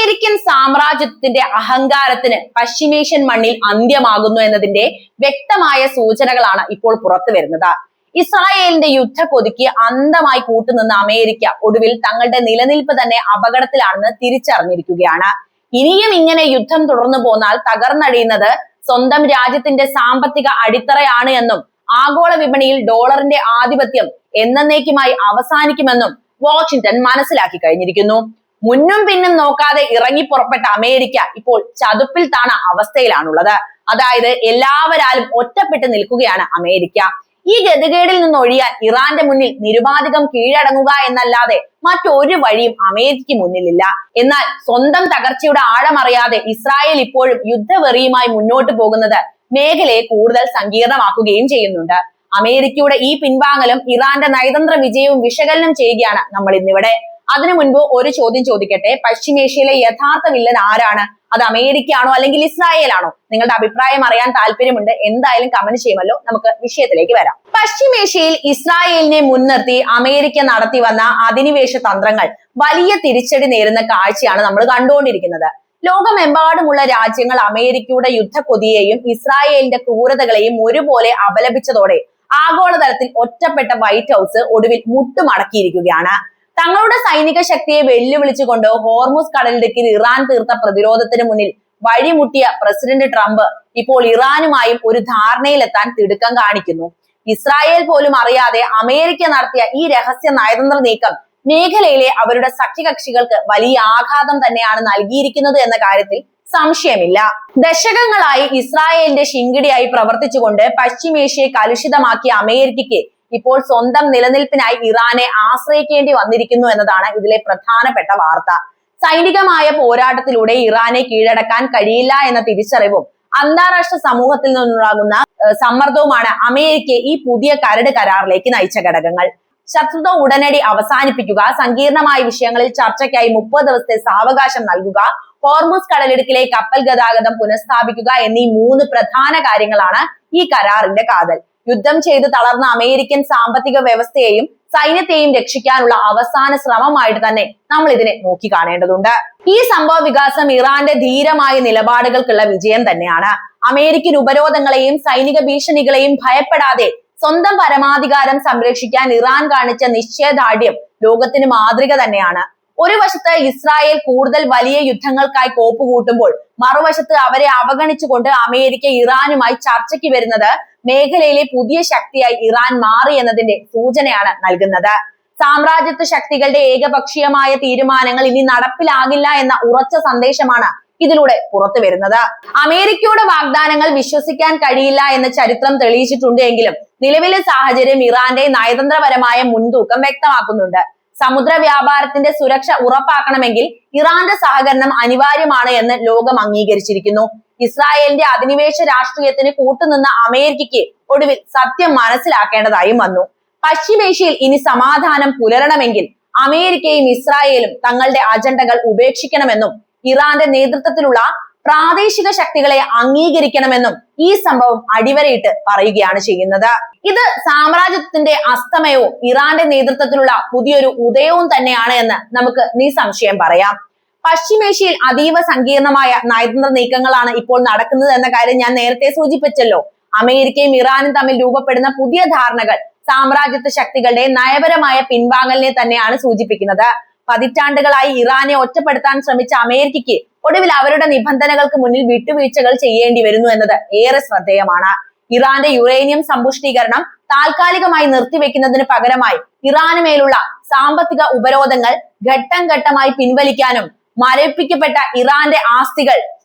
American സാമ്രാജ്യത്തിന്റെ അഹങ്കാരത്തിന് പശ്ചിമേഷ്യൻ മണ്ണിൽ അന്ത്യമാകുന്നു എന്നതിന്റെ വ്യക്തമായ സൂചനകളാണ് ഇപ്പോൾ പുറത്തു വരുന്നത്. ഇസ്രായേലിന്റെ യുദ്ധക്കൊതിക്ക് അന്ധമായി കൂട്ടുനിന്ന അമേരിക്ക ഒടുവിൽ തങ്ങളുടെ നിലനിൽപ്പ് തന്നെ അപകടത്തിലാണെന്ന് തിരിച്ചറിഞ്ഞിരിക്കുകയാണ്. ഇനിയും ഇങ്ങനെ യുദ്ധം തുടർന്നു പോന്നാൽ തകർന്നടിയുന്നത് സ്വന്തം രാജ്യത്തിന്റെ സാമ്പത്തിക അടിത്തറയാണ് എന്നും ആഗോള വിപണിയിൽ ഡോളറിന്റെ ആധിപത്യം എന്നേക്കുമായി അവസാനിക്കുമെന്നും വാഷിംഗ്ടൺ മനസ്സിലാക്കി കഴിഞ്ഞിരിക്കുന്നു. മുന്നും പിന്നും നോക്കാതെ ഇറങ്ങി പുറപ്പെട്ട അമേരിക്ക ഇപ്പോൾ ചതുപ്പിൽ താണ അവസ്ഥയിലാണുള്ളത്. അതായത് എല്ലാവരാലും ഒറ്റപ്പെട്ട് നിൽക്കുകയാണ് അമേരിക്ക. ഈ ഗതികേടിൽ നിന്ന് ഒഴിയാൻ ഇറാന്റെ മുന്നിൽ നിരുപാധികം കീഴടങ്ങുക എന്നല്ലാതെ മറ്റൊരു വഴിയും അമേരിക്കയ്ക്ക് മുന്നിലില്ല. എന്നാൽ സ്വന്തം തകർച്ചയുടെ ആഴമറിയാതെ ഇസ്രായേൽ ഇപ്പോഴും യുദ്ധവെറിയുമായി മുന്നോട്ട് പോകുന്നത് മേഖലയെ കൂടുതൽ സങ്കീർണമാക്കുകയും ചെയ്യുന്നുണ്ട്. അമേരിക്കയുടെ ഈ പിൻവാങ്ങലും ഇറാന്റെ നയതന്ത്ര വിജയവും വിശകലനം ചെയ്യുകയാണ് നമ്മൾ ഇന്നിവിടെ. അതിനു മുൻപ് ഒരു ചോദ്യം ചോദിക്കട്ടെ. പശ്ചിമേഷ്യയിലെ യഥാർത്ഥ വില്ലൻ ആരാണ്? അത് അമേരിക്കയാണോ അല്ലെങ്കിൽ ഇസ്രായേലാണോ? നിങ്ങളുടെ അഭിപ്രായം അറിയാൻ താല്പര്യമുണ്ട്. എന്തായാലും കമന്റ് ചെയ്യുമല്ലോ. നമുക്ക് വിഷയത്തിലേക്ക് വരാം. പശ്ചിമേഷ്യയിൽ ഇസ്രായേലിനെ മുൻനിർത്തി അമേരിക്ക നടത്തി വന്ന അധിനിവേശ തന്ത്രങ്ങൾ വലിയ തിരിച്ചടി നേരുന്ന കാഴ്ചയാണ് നമ്മൾ കണ്ടുകൊണ്ടിരിക്കുന്നത്. ലോകമെമ്പാടുമുള്ള രാജ്യങ്ങൾ അമേരിക്കയുടെ യുദ്ധക്കൊതിയെയും ഇസ്രായേലിന്റെ ക്രൂരതകളെയും ഒരുപോലെ അപലപിച്ചതോടെ ആഗോളതലത്തിൽ ഒറ്റപ്പെട്ട വൈറ്റ് ഹൗസ് ഒടുവിൽ മുട്ടുമടക്കിയിരിക്കുകയാണ്. തങ്ങളുടെ സൈനിക ശക്തിയെ വെല്ലുവിളിച്ചുകൊണ്ട് ഹോർമുസ് കടലിടുക്കിൽ ഇറാൻ തീർത്ത പ്രതിരോധത്തിന് മുന്നിൽ വഴിമുട്ടിയ പ്രസിഡന്റ് ട്രംപ് ഇപ്പോൾ ഇറാനുമായും ഒരു ധാരണയിലെത്താൻ തിടുക്കം കാണിക്കുന്നു. ഇസ്രായേൽ പോലും അറിയാതെ അമേരിക്ക നടത്തിയ ഈ രഹസ്യ നയതന്ത്ര നീക്കം മേഖലയിലെ അവരുടെ സഖ്യകക്ഷികൾക്ക് വലിയ ആഘാതം തന്നെയാണ് നൽകിയിരിക്കുന്നത് എന്ന കാര്യത്തിൽ സംശയമില്ല. ദശകങ്ങളായി ഇസ്രായേലിന്റെ ശിങ്കിടിയായി പ്രവർത്തിച്ചുകൊണ്ട് പശ്ചിമേഷ്യയെ കലുഷിതമാക്കിയ അമേരിക്കയ്ക്ക് ഇപ്പോൾ സ്വന്തം നിലനിൽപ്പിനായി ഇറാനെ ആശ്രയിക്കേണ്ടി വന്നിരിക്കുന്നു എന്നതാണ് ഇതിലെ പ്രധാനപ്പെട്ട വാർത്ത. സൈനികമായ പോരാട്ടത്തിലൂടെ ഇറാനെ കീഴടക്കാൻ കഴിയില്ല എന്ന തിരിച്ചറിവും അന്താരാഷ്ട്ര സമൂഹത്തിൽ നിന്നുണ്ടാകുന്ന സമ്മർദ്ദവുമാണ് അമേരിക്കയെ ഈ പുതിയ കരട് കരാറിലേക്ക് നയിച്ച ഘടകങ്ങൾ. ശത്രുത ഉടനടി അവസാനിപ്പിക്കുക, സങ്കീർണമായ വിഷയങ്ങളിൽ ചർച്ചയ്ക്കായി 30 ദിവസത്തെ സാവകാശം നൽകുക, ഹോർമുസ് കടലിടുക്കിലെ കപ്പൽ ഗതാഗതം പുനഃസ്ഥാപിക്കുക എന്നീ 3 പ്രധാന കാര്യങ്ങളാണ് ഈ കരാറിന്റെ കാതൽ. യുദ്ധം ചെയ്ത് തളർന്ന അമേരിക്കൻ സാമ്പത്തിക വ്യവസ്ഥയെയും സൈന്യത്തെയും രക്ഷിക്കാനുള്ള അവസാന ശ്രമമായിട്ട് തന്നെ നമ്മൾ ഇതിനെ നോക്കി കാണേണ്ടതുണ്ട്. ഈ സംഭവ വികാസം ഇറാന്റെ ധീരമായ നിലപാടുകൾക്കുള്ള വിജയം തന്നെയാണ്. അമേരിക്കൻ ഉപരോധങ്ങളെയും സൈനിക ഭീഷണികളെയും ഭയപ്പെടാതെ സ്വന്തം പരമാധികാരം സംരക്ഷിക്കാൻ ഇറാൻ കാണിച്ച നിശ്ചയദാർഢ്യം ലോകത്തിന് മാതൃക തന്നെയാണ്. ഒരു വശത്ത് ഇസ്രായേൽ കൂടുതൽ വലിയ യുദ്ധങ്ങൾക്കായി കോപ്പുകൂട്ടുമ്പോൾ മറുവശത്ത് അവരെ അവഗണിച്ചുകൊണ്ട് അമേരിക്ക ഇറാനുമായി ചർച്ചയ്ക്ക് വരുന്നത് മേഖലയിലെ പുതിയ ശക്തിയായി ഇറാൻ മാറി എന്നതിന്റെ സൂചനയാണ് നൽകുന്നത്. സാമ്രാജ്യത്വ ശക്തികളുടെ ഏകപക്ഷീയമായ തീരുമാനങ്ങൾ ഇനി നടപ്പിലാകില്ല എന്ന ഉറച്ച സന്ദേശമാണ് ഇതിലൂടെ പുറത്തു വരുന്നത്. അമേരിക്കയുടെ വാഗ്ദാനങ്ങൾ വിശ്വസിക്കാൻ കഴിയില്ല എന്ന ചരിത്രം തെളിയിച്ചിട്ടുണ്ട് എങ്കിലും നിലവിലെ സാഹചര്യം ഇറാന്റെ നയതന്ത്രപരമായ മുൻതൂക്കം വ്യക്തമാക്കുന്നുണ്ട്. സമുദ്ര വ്യാപാരത്തിന്റെ സുരക്ഷ ഉറപ്പാക്കണമെങ്കിൽ ഇറാന്റെ സഹകരണം അനിവാര്യമാണ് എന്ന് ലോകം അംഗീകരിച്ചിരിക്കുന്നു. ഇസ്രായേലിന്റെ അധിനിവേശ രാഷ്ട്രീയത്തിന് കൂട്ടുനിന്ന അമേരിക്കയ്ക്ക് ഒടുവിൽ സത്യം മനസ്സിലാക്കേണ്ടതായും വന്നു. പശ്ചിമേഷ്യയിൽ ഇനി സമാധാനം പുലരണമെങ്കിൽ അമേരിക്കയും ഇസ്രായേലും തങ്ങളുടെ അജണ്ടകൾ ഉപേക്ഷിക്കണമെന്നും ഇറാന്റെ നേതൃത്വത്തിലുള്ള പ്രാദേശിക ശക്തികളെ അംഗീകരിക്കണമെന്നും ഈ സംഭവം അടിവരയിട്ട് പറയുകയാണ് ചെയ്യുന്നത്. ഇത് സാമ്രാജ്യത്തിന്റെ അസ്തമയവും ഇറാന്റെ നേതൃത്വത്തിലുള്ള പുതിയൊരു ഉദയവും തന്നെയാണ് എന്ന് നമുക്ക് നിസ്സംശയം പറയാം. പശ്ചിമേഷ്യയിൽ അതീവ സങ്കീർണമായ നയതന്ത്ര നീക്കങ്ങളാണ് ഇപ്പോൾ നടക്കുന്നത് എന്ന കാര്യം ഞാൻ നേരത്തെ സൂചിപ്പിച്ചല്ലോ. അമേരിക്കയും ഇറാനും തമ്മിൽ രൂപപ്പെടുന്ന പുതിയ ധാരണകൾ സാമ്രാജ്യത്വ ശക്തികളുടെ നയപരമായ പിൻവാങ്ങലിനെ തന്നെയാണ് സൂചിപ്പിക്കുന്നത്. പതിറ്റാണ്ടുകളായി ഇറാനെ ഒറ്റപ്പെടുത്താൻ ശ്രമിച്ച അമേരിക്കയ്ക്ക് ഒടുവിൽ അവരുടെ നിബന്ധനകൾക്ക് മുന്നിൽ വിട്ടുവീഴ്ചകൾ ചെയ്യേണ്ടി വരുന്നു എന്നത് ഏറെ ശ്രദ്ധേയമാണ്. ഇറാന്റെ യുറേനിയം സമ്പുഷ്ടീകരണം താൽക്കാലികമായി നിർത്തിവെക്കുന്നതിന് പകരമായി ഇറാന് മേലുള്ള സാമ്പത്തിക ഉപരോധങ്ങൾ ഘട്ടം ഘട്ടമായി പിൻവലിക്കാനും മരവിപ്പിക്കപ്പെട്ട ഇറാന്റെ ആസ്തികൾ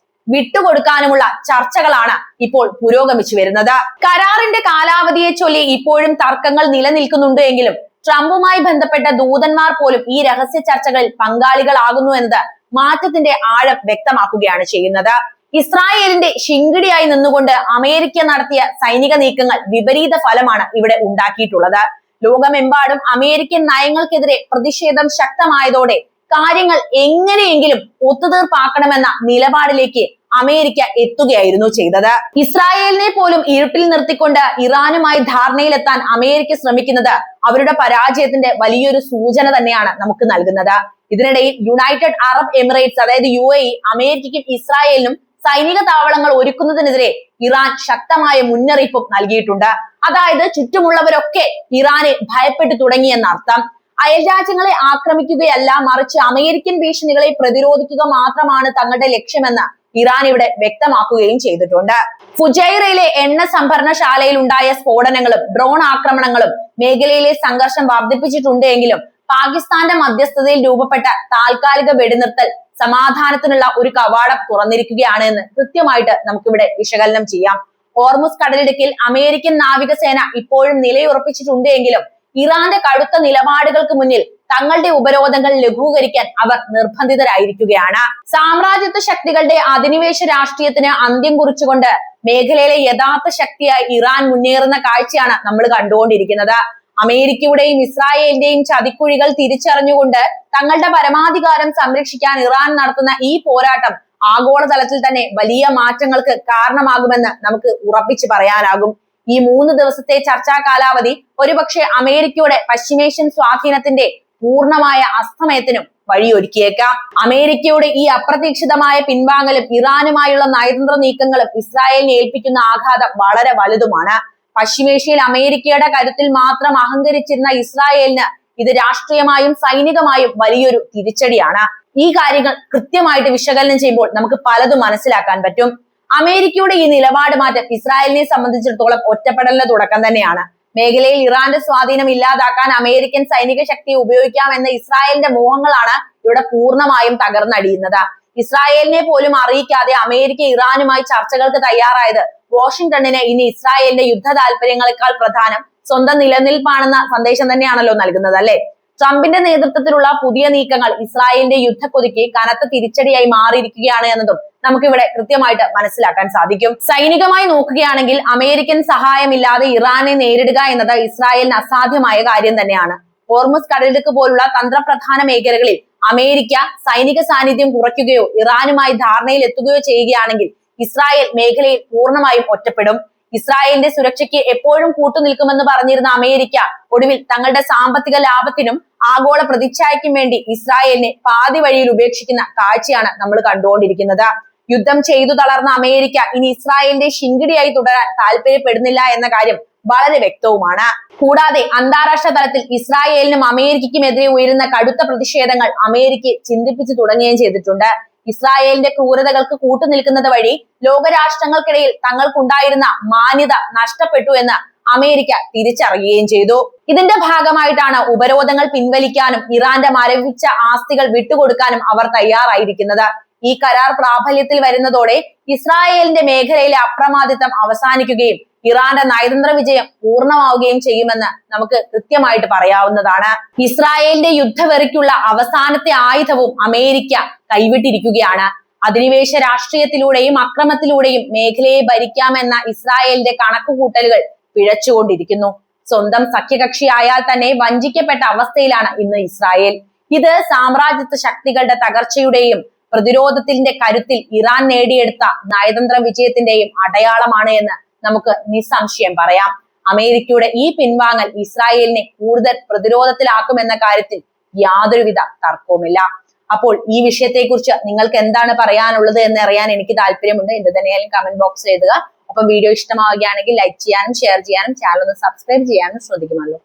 വിട്ടുകൊടുക്കാനുമുള്ള ചർച്ചകളാണ് ഇപ്പോൾ പുരോഗമിച്ചു വരുന്നത്. കരാറിന്റെ കാലാവധിയെ ചൊല്ലി ഇപ്പോഴും തർക്കങ്ങൾ നിലനിൽക്കുന്നുണ്ട് എങ്കിലും ട്രംപുമായി ബന്ധപ്പെട്ട ദൂതന്മാർ പോലും ഈ രഹസ്യ ചർച്ചകളിൽ പങ്കാളികളാകുന്നു എന്നത് മാറ്റത്തിന്റെ ആഴം വ്യക്തമാക്കുകയാണ് ചെയ്യുന്നത്. ഇസ്രായേലിന്റെ ശിങ്കിടിയായി നിന്നുകൊണ്ട് അമേരിക്ക നടത്തിയ സൈനിക നീക്കങ്ങൾ വിപരീത ഫലമാണ് ഇവിടെ ഉണ്ടാക്കിയിട്ടുള്ളത്. ലോകമെമ്പാടും അമേരിക്കൻ നയങ്ങൾക്കെതിരെ പ്രതിഷേധം ശക്തമായതോടെ കാര്യങ്ങൾ എങ്ങനെയെങ്കിലും ഒത്തുതീർപ്പാക്കണമെന്ന നിലപാടിലേക്ക് അമേരിക്ക എത്തുകയായിരുന്നു ചെയ്തത്. ഇസ്രായേലിനെ പോലും ഇരുട്ടിൽ നിർത്തിക്കൊണ്ട് ഇറാനുമായി ധാരണയിലെത്താൻ അമേരിക്ക ശ്രമിക്കുന്നത് അവരുടെ പരാജയത്തിന്റെ വലിയൊരു സൂചന തന്നെയാണ് നമുക്ക് നൽകുന്നത്. ഇതിനിടയിൽ യുണൈറ്റഡ് അറബ് എമിറേറ്റ്സ് അതായത് UAE അമേരിക്കയ്ക്കും ഇസ്രായേലിനും സൈനിക താവളങ്ങൾ ഒരുക്കുന്നതിനെതിരെ ഇറാൻ ശക്തമായ മുന്നറിയിപ്പും നൽകിയിട്ടുണ്ട്. അതായത് ചുറ്റുമുള്ളവരൊക്കെ ഇറാനെ ഭയപ്പെട്ടു തുടങ്ങിയെന്നർത്ഥം. അയൽരാജ്യങ്ങളെ ആക്രമിക്കുകയല്ല, മറിച്ച് അമേരിക്കൻ ഭീഷണികളെ പ്രതിരോധിക്കുക മാത്രമാണ് തങ്ങളുടെ ലക്ഷ്യമെന്ന് ഇറാൻ ഇവിടെ വ്യക്തമാക്കുകയും ചെയ്തിട്ടുണ്ട്. ഫുജൈറയിലെ എണ്ണ സംഭരണശാലയിൽ ഉണ്ടായ സ്ഫോടനങ്ങളും ഡ്രോൺ ആക്രമണങ്ങളും മേഖലയിലെ സംഘർഷം വർദ്ധിപ്പിച്ചിട്ടുണ്ട് എങ്കിലും പാകിസ്ഥാന്റെ മധ്യസ്ഥതയിൽ രൂപപ്പെട്ട താൽക്കാലിക വെടിനിർത്തൽ സമാധാനത്തിനുള്ള ഒരു കവാടം തുറന്നിരിക്കുകയാണ് എന്ന് കൃത്യമായിട്ട് നമുക്കിവിടെ വിശകലനം ചെയ്യാം. ഹോർമുസ് കടലിടുക്കിൽ അമേരിക്കൻ നാവികസേന ഇപ്പോഴും നിലയുറപ്പിച്ചിട്ടുണ്ട് എങ്കിലും ഇറാന്റെ കടുത്ത നിലപാടുകൾക്ക് മുന്നിൽ തങ്ങളുടെ ഉപരോധങ്ങൾ ലഘൂകരിക്കാൻ അവർ നിർബന്ധിതരായിരിക്കുകയാണ്. സാമ്രാജ്യത്വ ശക്തികളുടെ അധിനിവേശ രാഷ്ട്രീയത്തിന് അന്ത്യം കുറിച്ചുകൊണ്ട് മേഖലയിലെ യഥാർത്ഥ ശക്തിയായി ഇറാൻ മുന്നേറുന്ന കാഴ്ചയാണ് നമ്മൾ കണ്ടുകൊണ്ടിരിക്കുന്നത്. അമേരിക്കയുടെയും ഇസ്രായേലിന്റെയും ചതിക്കുഴികൾ തിരിച്ചറിഞ്ഞുകൊണ്ട് തങ്ങളുടെ പരമാധികാരം സംരക്ഷിക്കാൻ ഇറാൻ നടത്തുന്ന ഈ പോരാട്ടം ആഗോളതലത്തിൽ തന്നെ വലിയ മാറ്റങ്ങൾക്ക് കാരണമാകുമെന്ന് നമുക്ക് ഉറപ്പിച്ചു പറയാനാകും. ഈ 3 ദിവസത്തെ ചർച്ചാ കാലാവധി ഒരുപക്ഷെ അമേരിക്കയുടെ പശ്ചിമേഷ്യൻ സ്വാധീനത്തിന്റെ പൂർണ്ണമായ അസ്തമയത്തിനും വഴിയൊരുക്കിയേക്കാം. അമേരിക്കയുടെ ഈ അപ്രതീക്ഷിതമായ പിൻവാങ്ങലും ഇറാനുമായുള്ള നയതന്ത്ര നീക്കങ്ങളും ഇസ്രായേലിനെ ഏൽപ്പിക്കുന്ന ആഘാതം വളരെ വലുതുമാണ്. പശ്ചിമേഷ്യയിൽ അമേരിക്കയുടെ കരുത്തിൽ മാത്രം അഹങ്കരിച്ചിരുന്ന ഇസ്രായേലിന് ഇത് രാഷ്ട്രീയമായും സൈനികമായും വലിയൊരു തിരിച്ചടിയാണ്. ഈ കാര്യങ്ങൾ കൃത്യമായിട്ട് വിശകലനം ചെയ്യുമ്പോൾ നമുക്ക് പലതും മനസ്സിലാക്കാൻ പറ്റും. അമേരിക്കയുടെ ഈ നിലപാട് മാറ്റം ഇസ്രായേലിനെ സംബന്ധിച്ചിടത്തോളം ഒറ്റപ്പെടലിന്റെ തുടക്കം തന്നെയാണ്. മേഖലയിൽ ഇറാന്റെ സ്വാധീനം ഇല്ലാതാക്കാൻ അമേരിക്കൻ സൈനിക ശക്തിയെ ഉപയോഗിക്കാമെന്ന ഇസ്രായേലിന്റെ മോഹങ്ങളാണ് ഇവിടെ പൂർണ്ണമായും തകർന്നടിയുന്നത്. ഇസ്രായേലിനെ പോലും അറിയിക്കാതെ അമേരിക്ക ഇറാനുമായി ചർച്ചകൾക്ക് തയ്യാറായത് വാഷിംഗ്ടണിന് ഇനി ഇസ്രായേലിന്റെ യുദ്ധ താല്പര്യങ്ങളെക്കാൾ പ്രധാനം സ്വന്തം നിലനിൽപ്പാണെന്ന സന്ദേശം തന്നെയാണല്ലോ നൽകുന്നത്, അല്ലെ? ട്രംപിന്റെ നേതൃത്വത്തിലുള്ള പുതിയ നീക്കങ്ങൾ ഇസ്രായേലിന്റെ യുദ്ധക്കൊതിക്ക് കനത്ത തിരിച്ചടിയായി മാറിയിരിക്കുകയാണ് എന്നതും നമുക്കിവിടെ കൃത്യമായിട്ട് മനസ്സിലാക്കാൻ സാധിക്കും. സൈനികമായി നോക്കുകയാണെങ്കിൽ അമേരിക്കൻ സഹായമില്ലാതെ ഇറാനെ നേരിടുക എന്നത് ഇസ്രായേലിന് അസാധ്യമായ കാര്യം തന്നെയാണ്. ഹോർമുസ് കടലിടുക്ക് പോലുള്ള തന്ത്രപ്രധാന മേഖലകളിൽ അമേരിക്ക സൈനിക സാന്നിധ്യം കുറയ്ക്കുകയോ ഇറാനുമായി ധാരണയിൽ എത്തുകയോ ചെയ്യുകയാണെങ്കിൽ ഇസ്രായേൽ മേഖലയിൽ പൂർണ്ണമായും ഒറ്റപ്പെടും. ഇസ്രായേലിന്റെ സുരക്ഷയ്ക്ക് എപ്പോഴും കൂട്ടുനിൽക്കുമെന്ന് പറഞ്ഞിരുന്ന അമേരിക്ക ഒടുവിൽ തങ്ങളുടെ സാമ്പത്തിക ലാഭത്തിനും ആഗോള പ്രതിച്ഛായയ്ക്കും വേണ്ടി ഇസ്രായേലിനെ പാതി വഴിയിൽ ഉപേക്ഷിക്കുന്ന കാഴ്ചയാണ് നമ്മൾ കണ്ടുകൊണ്ടിരിക്കുന്നത്. യുദ്ധം ചെയ്തു തളർന്ന അമേരിക്ക ഇനി ഇസ്രായേലിന്റെ ശിങ്കിടിയായി തുടരാൻ താല്പര്യപ്പെടുന്നില്ല എന്ന കാര്യം വളരെ വ്യക്തവുമാണ്. കൂടാതെ അന്താരാഷ്ട്ര തലത്തിൽ ഇസ്രായേലിനും അമേരിക്കയ്ക്കുമെതിരെ ഉയരുന്ന കടുത്ത പ്രതിഷേധങ്ങൾ അമേരിക്കയെ ചിന്തിപ്പിച്ചു തുടങ്ങുകയും ചെയ്തിട്ടുണ്ട്. ഇസ്രായേലിന്റെ ക്രൂരതകൾക്ക് കൂട്ടുനിൽക്കുന്നത് വഴി ലോകരാഷ്ട്രങ്ങൾക്കിടയിൽ തങ്ങൾക്കുണ്ടായിരുന്ന മാന്യത നഷ്ടപ്പെട്ടു എന്ന് അമേരിക്ക തിരിച്ചറിയുകയും ചെയ്തു. ഇതിന്റെ ഭാഗമായിട്ടാണ് ഉപരോധങ്ങൾ പിൻവലിക്കാനും ഇറാന്റെ മരവിച്ച ആസ്തികൾ വിട്ടുകൊടുക്കാനും അവർ തയ്യാറായിരിക്കുന്നത്. ഈ കരാർ പ്രാബല്യത്തിൽ വരുന്നതോടെ ഇസ്രായേലിന്റെ മേഖലയിലെ അപ്രമാദിത്വം അവസാനിക്കുകയും ഇറാന്റെ നയതന്ത്ര വിജയം പൂർണ്ണമാവുകയും ചെയ്യുമെന്ന് നമുക്ക് കൃത്യമായിട്ട് പറയാവുന്നതാണ്. ഇസ്രായേലിന്റെ യുദ്ധവെറിക്കുള്ള അവസാനത്തെ ആയുധവും അമേരിക്ക കൈവിട്ടിരിക്കുകയാണ്. അധിനിവേശ രാഷ്ട്രീയത്തിലൂടെയും അക്രമത്തിലൂടെയും മേഖലയെ ഭരിക്കാമെന്ന ഇസ്രായേലിന്റെ കണക്കുകൂട്ടലുകൾ പിഴച്ചുകൊണ്ടിരിക്കുന്നു. സ്വന്തം സഖ്യകക്ഷിയായാൽ തന്നെ വഞ്ചിക്കപ്പെട്ട അവസ്ഥയിലാണ് ഇന്ന് ഇസ്രായേൽ. ഇത് സാമ്രാജ്യത്വ ശക്തികളുടെ തകർച്ചയുടെയും പ്രതിരോധത്തിന്റെ കരുത്തിൽ ഇറാൻ നേടിയെടുത്ത നയതന്ത്ര വിജയത്തിന്റെയും അടയാളമാണ് എന്ന് നമുക്ക് നിസ്സംശയം പറയാം. അമേരിക്കയുടെ ഈ പിൻവാങ്ങൽ ഇസ്രായേലിനെ കൂടുതൽ പ്രതിരോധത്തിലാക്കുമെന്ന കാര്യത്തിൽ യാതൊരുവിധ തർക്കവുമില്ല. അപ്പോൾ ഈ വിഷയത്തെക്കുറിച്ച് നിങ്ങൾക്ക് എന്താണ് പറയാനുള്ളത് എന്ന് അറിയാൻ എനിക്ക് താല്പര്യമുണ്ട്. എന്ത് തന്നെയായാലും കമന്റ് ബോക്സിൽ എഴുതുക. അപ്പം വീഡിയോ ഇഷ്ടമാവുകയാണെങ്കിൽ ലൈക്ക് ചെയ്യാനും ഷെയർ ചെയ്യാനും ചാനൽ ഒന്ന് സബ്സ്ക്രൈബ് ചെയ്യാനും ശ്രദ്ധിക്കുമല്ലോ.